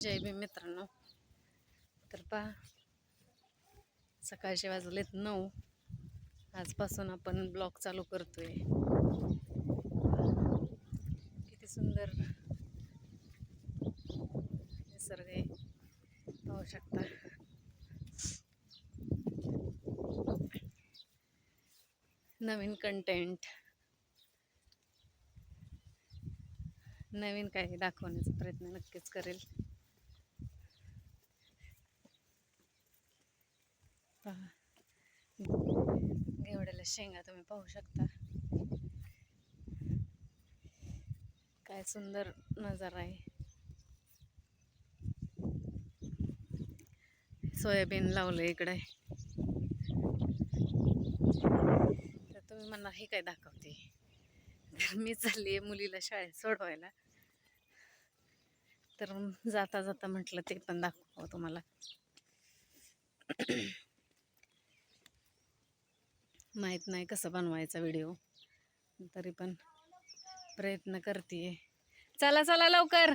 जय भीम मित्रांनो. तर पहा, सकाळचे वाजलेत 9. आजपासून आपण ब्लॉग चालू करतोय. किती सुंदर निसर्ग आहे, पाहू शकता. नवीन कंटेंट, नवीन काही दाखवण्याचा प्रयत्न नक्कीच करेल. पहा, घेवड्याला शेंगा तुम्ही पाहू शकता. काय सुंदर नजारा आहे. सोयाबीन लावलं इकडे. तर तुम्ही म्हणा हे काय दाखवते. तर मी चालली आहे मुलीला शाळेत सोडवायला. तर जाता जाता म्हटलं ते पण दाखवा तुम्हाला. माहीत नाही कसं बनवायचा व्हिडिओ, तरी पण प्रयत्न करते. चला चला लवकर.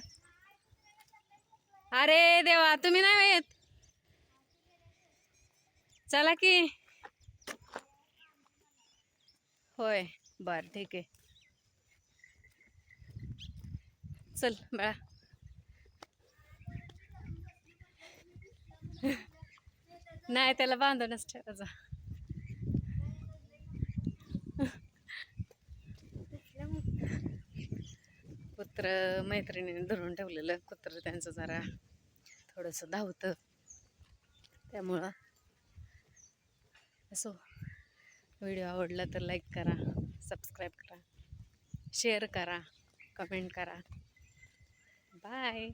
अरे देवा, तुम्ही नाही येत. चला की. होय, बर ठीक आहे. चल बाळा. नाही, त्याला बांधूनच ठेवायचा. कुत्र मैत्रिणीने धरून ठेवलेलं. कुत्र त्यांचं जरा थोडंसं धावतं, त्यामुळं असो. व्हिडिओ आवडला तर लाईक करा, सबस्क्राईब करा, शेअर करा, कमेंट करा. बाय.